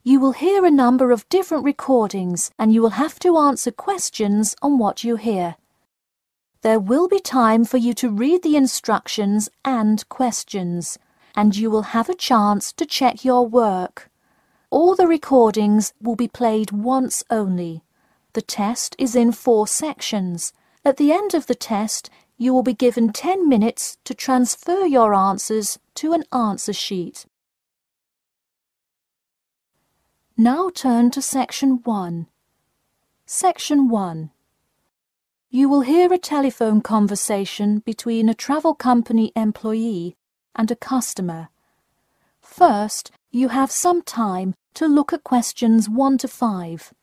You will hear a number of different recordings and you will have to answer questions on what you hear. There will be time for you to read the instructions and questions, and you will have a chance to check your work. All the recordings will be played once only. The test is in 4 sections. At the end of the test, you will be given 10 minutes to transfer your answers to an answer sheet. Now turn to Section 1. Section 1. You will hear a telephone conversation between a travel company employee and a customer. First, you have some time to look at questions 1 to 5.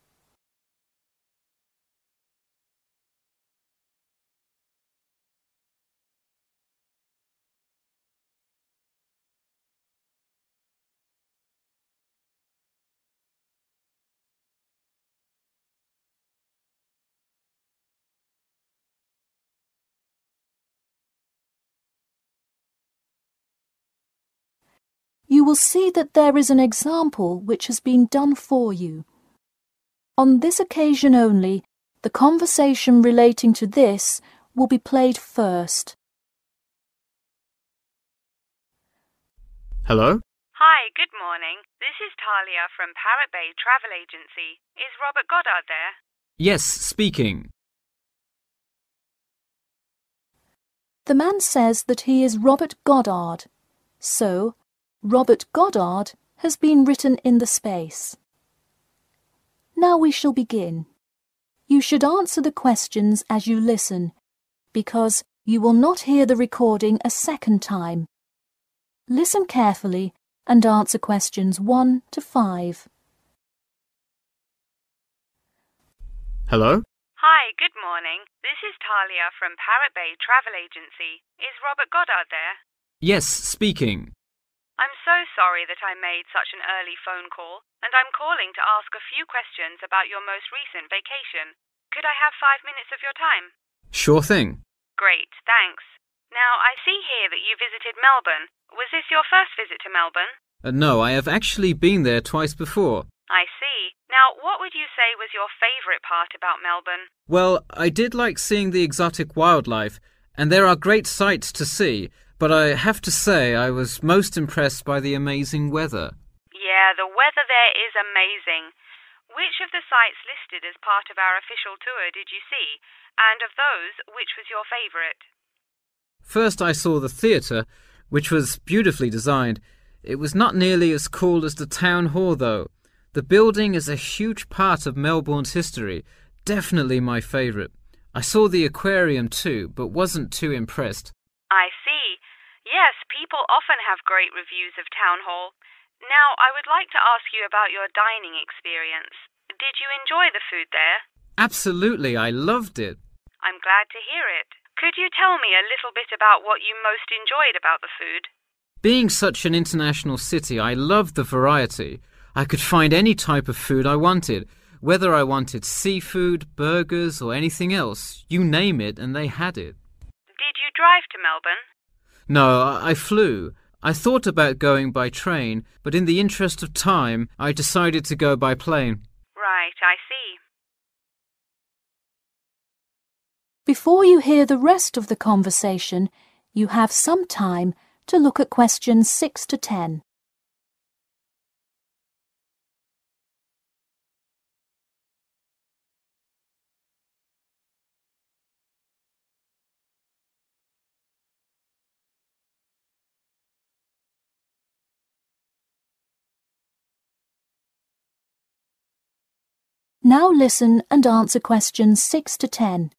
You will see that there is an example which has been done for you. On this occasion only, the conversation relating to this will be played first. Hello? Hi, good morning. This is Talia from Parrot Bay Travel Agency. Is Robert Goddard there? Yes, speaking. The man says that he is Robert Goddard, so Robert Goddard has been written in the space. Now we shall begin. You should answer the questions as you listen, because you will not hear the recording a second time. Listen carefully and answer questions 1 to 5. Hello? Hi, good morning. This is Talia from Parrot Bay Travel Agency. Is Robert Goddard there? Yes, speaking. I'm so sorry that I made such an early phone call, and I'm calling to ask a few questions about your most recent vacation. Could I have 5 minutes of your time? Sure thing. Great, thanks. Now, I see here that you visited Melbourne. Was this your first visit to Melbourne? No, I have actually been there twice before. I see. Now, what would you say was your favourite part about Melbourne? Well, I did like seeing the exotic wildlife, and there are great sights to see, but I have to say I was most impressed by the amazing weather. Yeah, the weather there is amazing. Which of the sites listed as part of our official tour did you see? And of those, which was your favourite? First I saw the theatre, which was beautifully designed. It was not nearly as cool as the town hall, though. The building is a huge part of Melbourne's history. Definitely my favourite. I saw the aquarium too, but wasn't too impressed. I see. Yes, people often have great reviews of Town Hall. Now, I would like to ask you about your dining experience. Did you enjoy the food there? Absolutely, I loved it. I'm glad to hear it. Could you tell me a little bit about what you most enjoyed about the food? Being such an international city, I loved the variety. I could find any type of food I wanted, whether I wanted seafood, burgers, or anything else. You name it, and they had it. Did you drive to Melbourne? No, I flew. I thought about going by train, but in the interest of time, I decided to go by plane. Right, I see. Before you hear the rest of the conversation, you have some time to look at questions 6 to 10. Now listen and answer questions 6 to 10.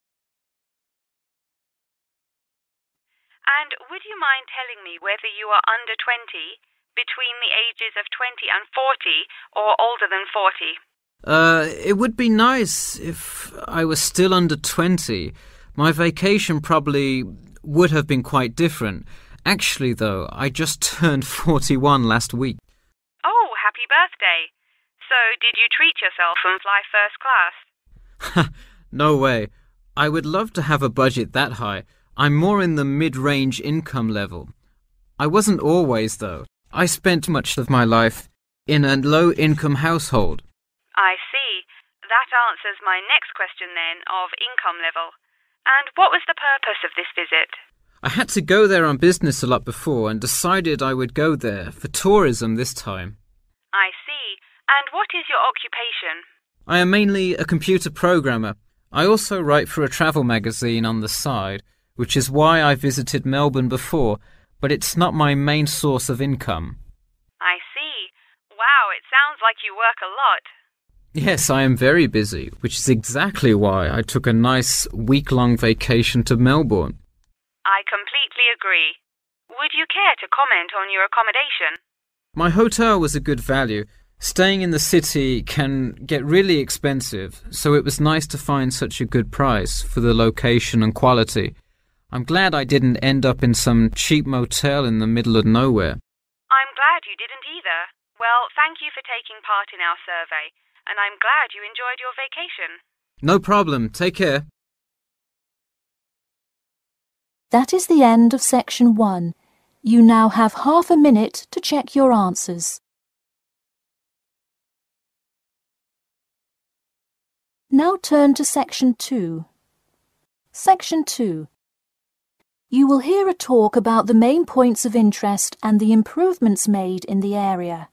And would you mind telling me whether you are under 20, between the ages of 20 and 40, or older than 40? It would be nice if I was still under 20. My vacation probably would have been quite different. Actually, though, I just turned 41 last week. Oh, happy birthday. So, did you treat yourself and fly first class? No way. I would love to have a budget that high. I'm more in the mid-range income level. I wasn't always, though. I spent much of my life in a low-income household. I see. That answers my next question then, of income level. And what was the purpose of this visit? I had to go there on business a lot before and decided I would go there for tourism this time. I see. And what is your occupation? I am mainly a computer programmer. I also write for a travel magazine on the side, which is why I visited Melbourne before, but it's not my main source of income. I see. Wow, it sounds like you work a lot. Yes, I am very busy, which is exactly why I took a nice week-long vacation to Melbourne. I completely agree. Would you care to comment on your accommodation? My hotel was a good value. Staying in the city can get really expensive, so it was nice to find such a good price for the location and quality. I'm glad I didn't end up in some cheap motel in the middle of nowhere. I'm glad you didn't either. Well, thank you for taking part in our survey, and I'm glad you enjoyed your vacation. No problem. Take care. That is the end of section 1. You now have half a minute to check your answers. Now turn to section 2. Section 2. You will hear a talk about the main points of interest and the improvements made in the area.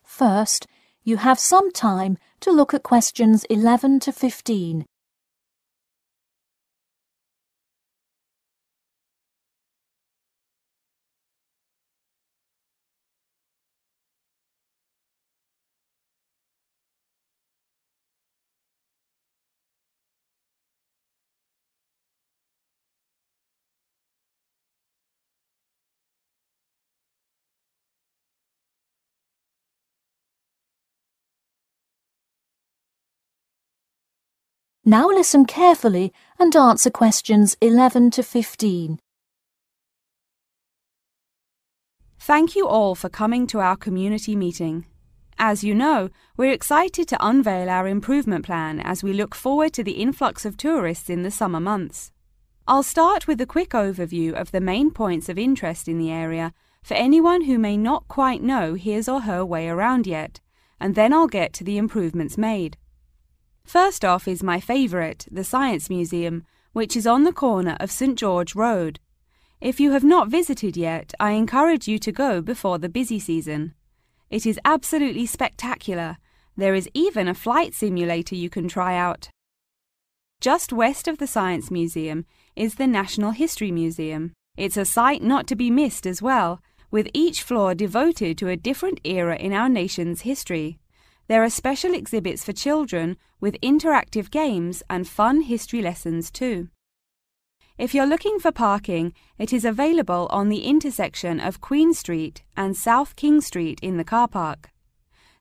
First, you have some time to look at questions 11 to 15. Now listen carefully and answer questions 11 to 15. Thank you all for coming to our community meeting. As you know, we're excited to unveil our improvement plan as we look forward to the influx of tourists in the summer months. I'll start with a quick overview of the main points of interest in the area for anyone who may not quite know his or her way around yet, and then I'll get to the improvements made. First off is my favourite, the Science Museum, which is on the corner of St George Road. If you have not visited yet, I encourage you to go before the busy season. It is absolutely spectacular. There is even a flight simulator you can try out. Just west of the Science Museum is the National History Museum. It's a sight not to be missed as well, with each floor devoted to a different era in our nation's history. There are special exhibits for children with interactive games and fun history lessons too. If you're looking for parking, it is available on the intersection of Queen Street and South King Street in the car park.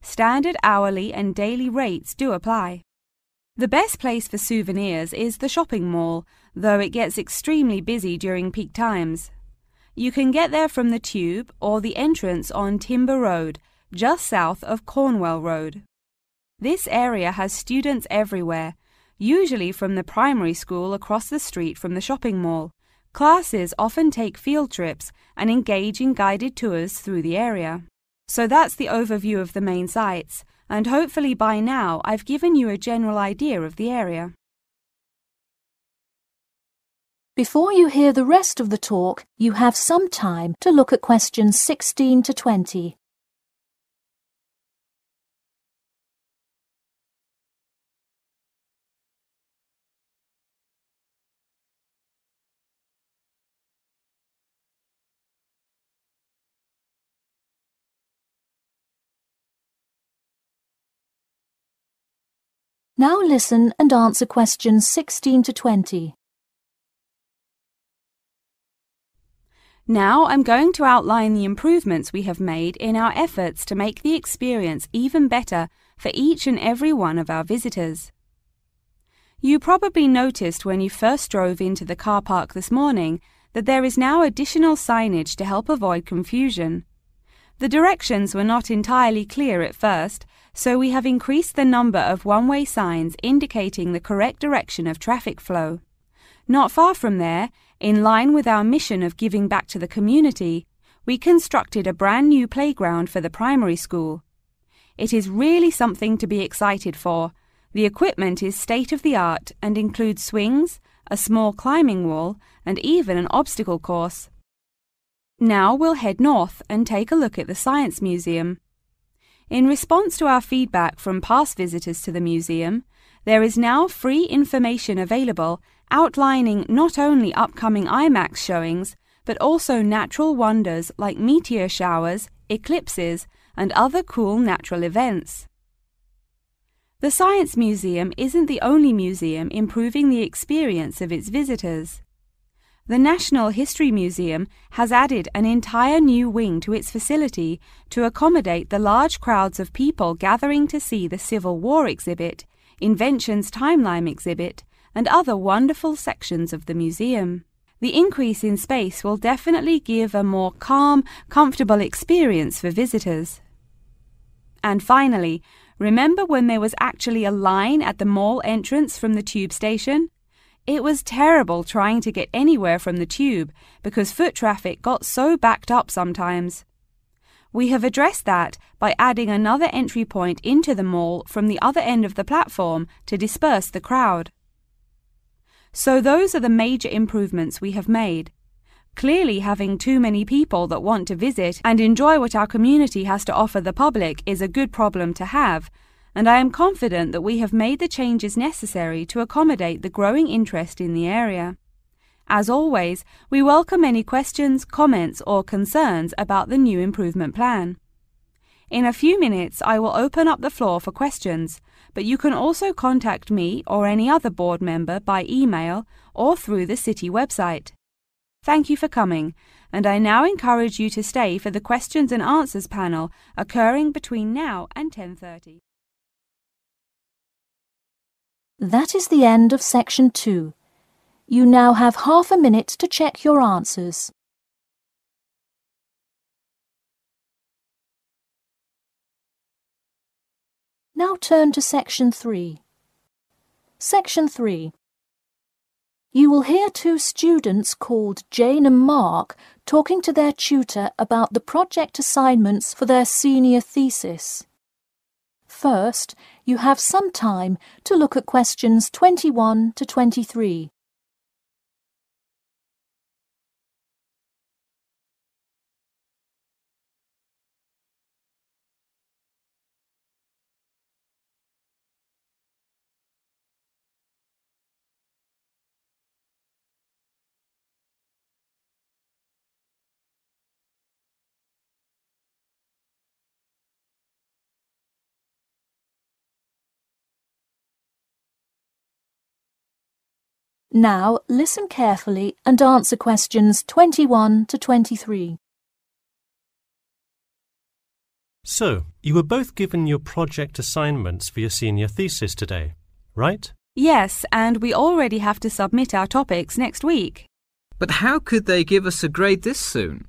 Standard hourly and daily rates do apply. The best place for souvenirs is the shopping mall, though it gets extremely busy during peak times. You can get there from the Tube or the entrance on Timber Road, just south of Cornwell Road. This area has students everywhere, usually from the primary school across the street from the shopping mall. Classes often take field trips and engage in guided tours through the area. So that's the overview of the main sites, and hopefully by now I've given you a general idea of the area. Before you hear the rest of the talk, you have some time to look at questions 16 to 20. Now listen and answer questions 16 to 20. Now I'm going to outline the improvements we have made in our efforts to make the experience even better for each and every one of our visitors. You probably noticed when you first drove into the car park this morning that there is now additional signage to help avoid confusion. The directions were not entirely clear at first, so we have increased the number of one-way signs indicating the correct direction of traffic flow. Not far from there, in line with our mission of giving back to the community, we constructed a brand new playground for the primary school. It is really something to be excited for. The equipment is state-of-the-art and includes swings, a small climbing wall, and even an obstacle course. Now we'll head north and take a look at the Science Museum. In response to our feedback from past visitors to the museum, there is now free information available outlining not only upcoming IMAX showings, but also natural wonders like meteor showers, eclipses, and other cool natural events. The Science Museum isn't the only museum improving the experience of its visitors. The National History Museum has added an entire new wing to its facility to accommodate the large crowds of people gathering to see the Civil War exhibit, Inventions Timeline exhibit, and other wonderful sections of the museum. The increase in space will definitely give a more calm, comfortable experience for visitors. And finally, remember when there was actually a line at the mall entrance from the tube station? It was terrible trying to get anywhere from the tube because foot traffic got so backed up sometimes. We have addressed that by adding another entry point into the mall from the other end of the platform to disperse the crowd. So those are the major improvements we have made. Clearly, having too many people that want to visit and enjoy what our community has to offer the public is a good problem to have, and I am confident that we have made the changes necessary to accommodate the growing interest in the area. As always, we welcome any questions, comments, or concerns about the new improvement plan. In a few minutes, I will open up the floor for questions, but you can also contact me or any other board member by email or through the city website. Thank you for coming, and I now encourage you to stay for the questions and answers panel occurring between now and 10:30. That is the end of section 2. You now have half a minute to check your answers. Now turn to section 3. Section 3. You will hear two students called Jane and Mark talking to their tutor about the project assignments for their senior thesis. First, you have some time to look at questions 21 to 23. Now listen carefully and answer questions 21 to 23. So, you were both given your project assignments for your senior thesis today, right? Yes, and we already have to submit our topics next week. But how could they give us a grade this soon?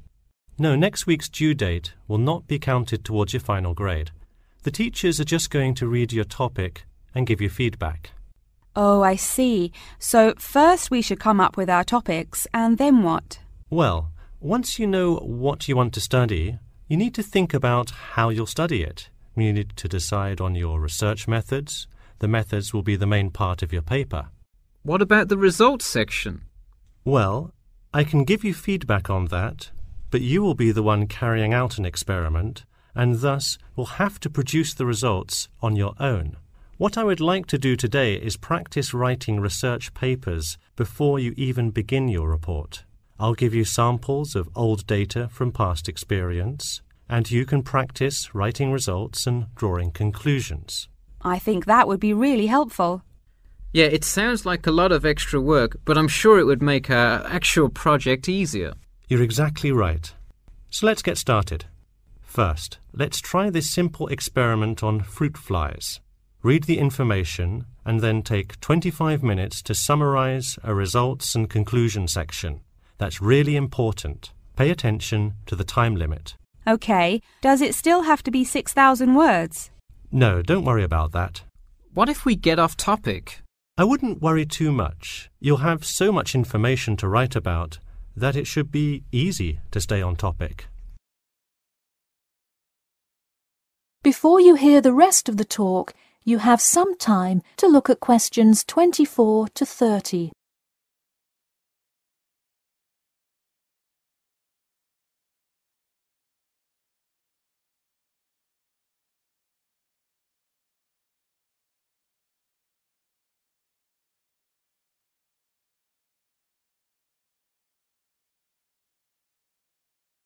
No, next week's due date will not be counted towards your final grade. The teachers are just going to read your topic and give you feedback. Oh, I see. So first we should come up with our topics, and then what? Well, once you know what you want to study, you need to think about how you'll study it. You need to decide on your research methods. The methods will be the main part of your paper. What about the results section? Well, I can give you feedback on that, but you will be the one carrying out an experiment, and thus will have to produce the results on your own. What I would like to do today is practice writing research papers before you even begin your report. I'll give you samples of old data from past experience, and you can practice writing results and drawing conclusions. I think that would be really helpful. Yeah, it sounds like a lot of extra work, but I'm sure it would make our actual project easier. You're exactly right. So let's get started. First, let's try this simple experiment on fruit flies. Read the information and then take 25 minutes to summarize a results and conclusion section. That's really important. Pay attention to the time limit. Okay, does it still have to be 6,000 words? No, don't worry about that. What if we get off topic? I wouldn't worry too much. You'll have so much information to write about that it should be easy to stay on topic. Before you hear the rest of the talk, you have some time to look at questions 24 to 30.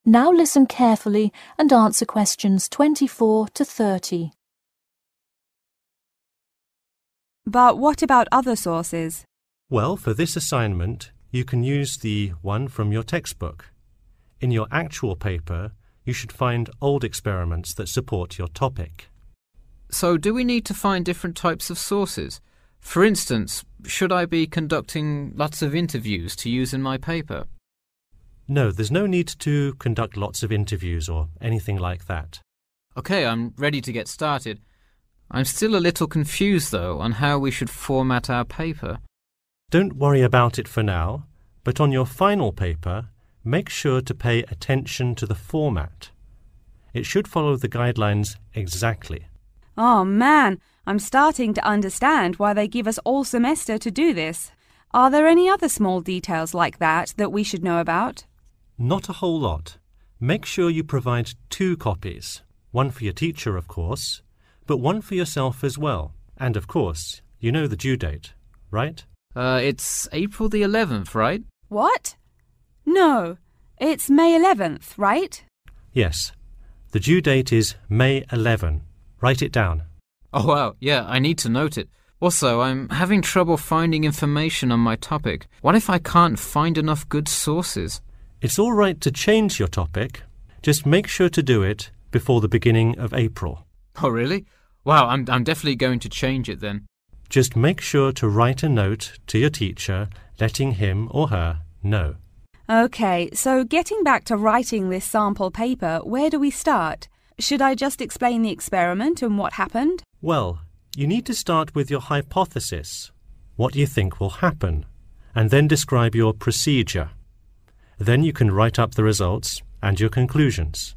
Now listen carefully and answer questions 24 to 30. But what about other sources? Well, for this assignment, you can use the one from your textbook. In your actual paper, you should find old experiments that support your topic. So do we need to find different types of sources? For instance, should I be conducting lots of interviews to use in my paper? No, there's no need to conduct lots of interviews or anything like that. OK, I'm ready to get started. I'm still a little confused, though, on how we should format our paper. Don't worry about it for now, but on your final paper, make sure to pay attention to the format. It should follow the guidelines exactly. Oh man, I'm starting to understand why they give us all semester to do this. Are there any other small details like that we should know about? Not a whole lot. Make sure you provide 2 copies. One for your teacher, of course, but one for yourself as well. And of course, you know the due date, right? It's April the 11th, right? What? No, it's May 11th, right? Yes. The due date is May 11. Write it down. Oh, wow, yeah, I need to note it. Also, I'm having trouble finding information on my topic. What if I can't find enough good sources? It's all right to change your topic. Just make sure to do it before the beginning of April. Oh, really? Wow, I'm definitely going to change it then. Just make sure to write a note to your teacher letting him or her know. OK, so getting back to writing this sample paper, where do we start? Should I just explain the experiment and what happened? Well, you need to start with your hypothesis, what you think will happen, and then describe your procedure. Then you can write up the results and your conclusions.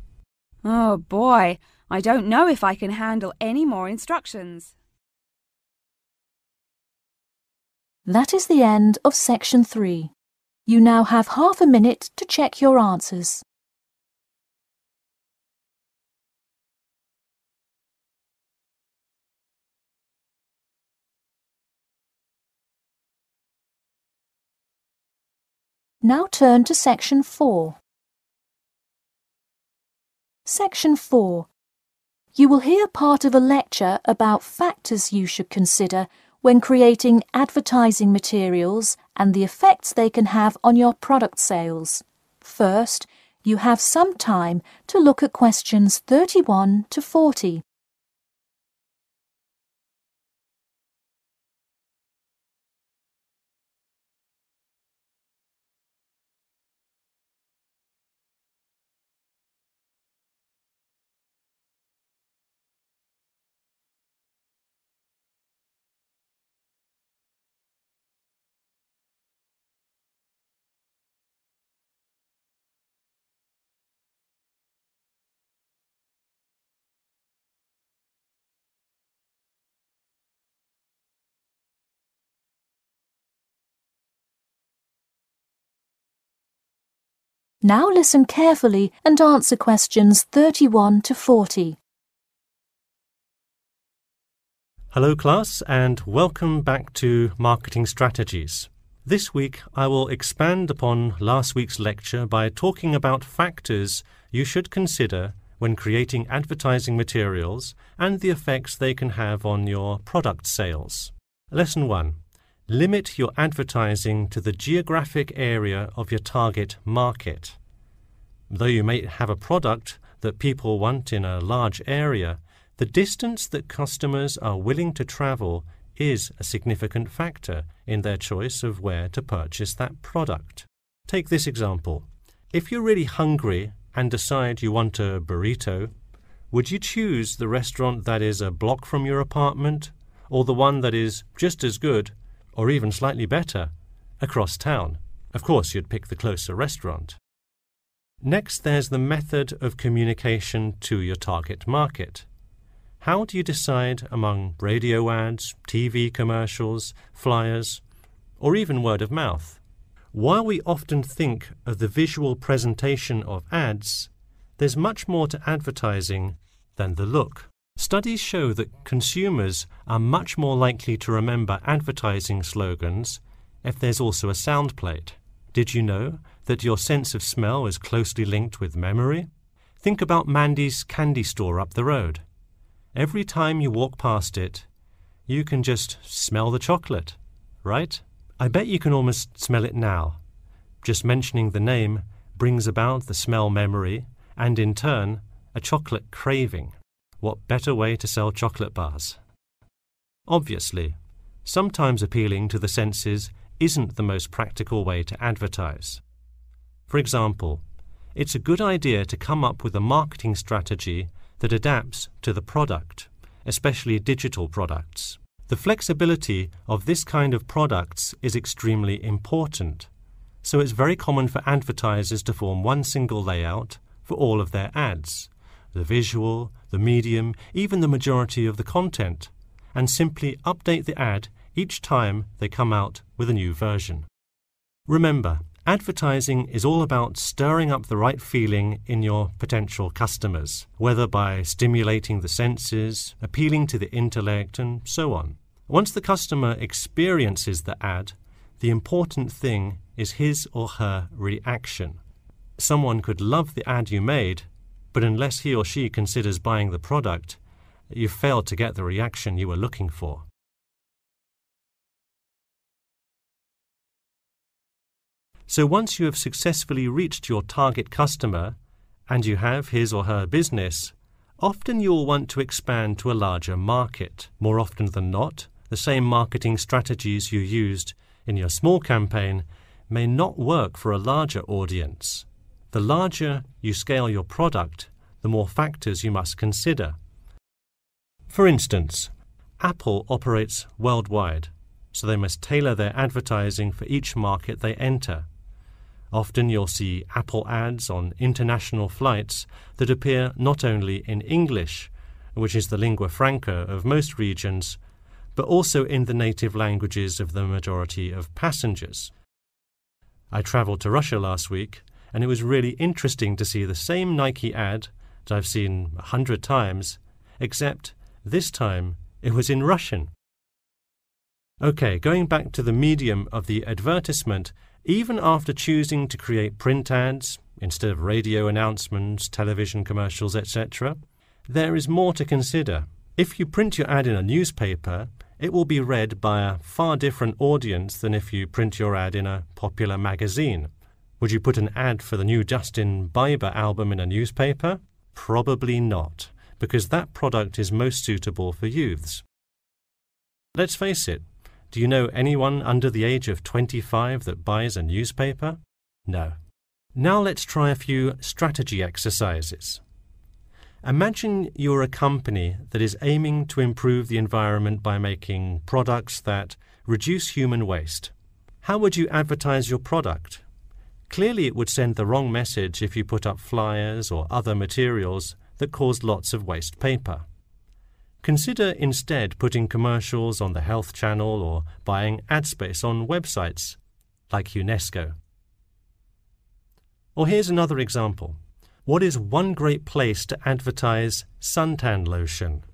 Oh boy, I don't know if I can handle any more instructions. That is the end of section 3. You now have half a minute to check your answers. Now turn to section 4. Section 4. You will hear part of a lecture about factors you should consider when creating advertising materials and the effects they can have on your product sales. First, you have some time to look at questions 31 to 40. Now listen carefully and answer questions 31 to 40. Hello class, and welcome back to Marketing Strategies. This week I will expand upon last week's lecture by talking about factors you should consider when creating advertising materials and the effects they can have on your product sales. Lesson 1. Limit your advertising to the geographic area of your target market. Though you may have a product that people want in a large area, the distance that customers are willing to travel is a significant factor in their choice of where to purchase that product. Take this example. If you're really hungry and decide you want a burrito, would you choose the restaurant that is a block from your apartment, or the one that is just as good, or even slightly better, across town? Of course, you'd pick the closer restaurant. Next, there's the method of communication to your target market. How do you decide among radio ads, TV commercials, flyers, or even word of mouth? While we often think of the visual presentation of ads, there's much more to advertising than the look. Studies show that consumers are much more likely to remember advertising slogans if there's also a sound plate. Did you know that your sense of smell is closely linked with memory? Think about Mandy's candy store up the road. Every time you walk past it, you can just smell the chocolate, right? I bet you can almost smell it now. Just mentioning the name brings about the smell memory and, in turn, a chocolate craving. What better way to sell chocolate bars? Obviously, sometimes appealing to the senses isn't the most practical way to advertise. For example, it's a good idea to come up with a marketing strategy that adapts to the product, especially digital products. The flexibility of this kind of products is extremely important, so it's very common for advertisers to form one single layout for all of their ads, the visual, the medium, even the majority of the content, and simply update the ad each time they come out with a new version. Remember, advertising is all about stirring up the right feeling in your potential customers, whether by stimulating the senses, appealing to the intellect, and so on. Once the customer experiences the ad, the important thing is his or her reaction. Someone could love the ad you made, but unless he or she considers buying the product, you've failed to get the reaction you were looking for. So once you have successfully reached your target customer and you have his or her business, often you'll want to expand to a larger market. More often than not, the same marketing strategies you used in your small campaign may not work for a larger audience. The larger you scale your product, the more factors you must consider. For instance, Apple operates worldwide, so they must tailor their advertising for each market they enter. Often you'll see Apple ads on international flights that appear not only in English, which is the lingua franca of most regions, but also in the native languages of the majority of passengers. I travelled to Russia last week, and it was really interesting to see the same Nike ad that I've seen 100 times, except this time it was in Russian. Okay, going back to the medium of the advertisement, even after choosing to create print ads instead of radio announcements, television commercials, etc., there is more to consider. If you print your ad in a newspaper, it will be read by a far different audience than if you print your ad in a popular magazine. Would you put an ad for the new Justin Bieber album in a newspaper? Probably not, because that product is most suitable for youths. Let's face it, do you know anyone under the age of 25 that buys a newspaper? No. Now let's try a few strategy exercises. Imagine you're a company that is aiming to improve the environment by making products that reduce human waste. How would you advertise your product? Clearly it would send the wrong message if you put up flyers or other materials that cause lots of waste paper. Consider instead putting commercials on the Health Channel or buying ad space on websites like UNESCO. Or here's another example. What is one great place to advertise suntan lotion?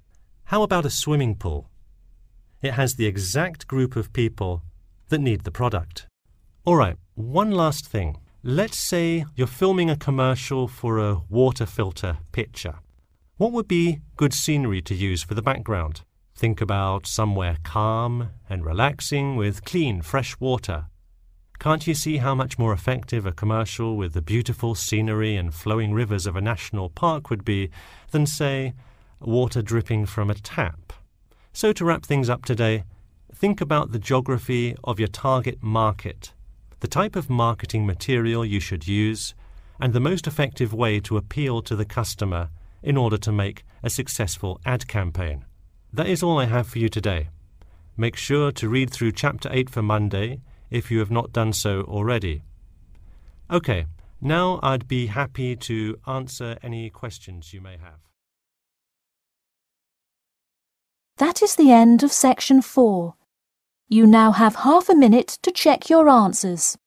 How about a swimming pool? It has the exact group of people that need the product. All right, one last thing. Let's say you're filming a commercial for a water filter pitcher. What would be good scenery to use for the background? Think about somewhere calm and relaxing with clean, fresh water. Can't you see how much more effective a commercial with the beautiful scenery and flowing rivers of a national park would be than, say, water dripping from a tap? So to wrap things up today, think about the geography of your target market, the type of marketing material you should use, and the most effective way to appeal to the customer in order to make a successful ad campaign. That is all I have for you today. Make sure to read through Chapter 8 for Monday if you have not done so already. Okay, now I'd be happy to answer any questions you may have. That is the end of section 4. You now have half a minute to check your answers.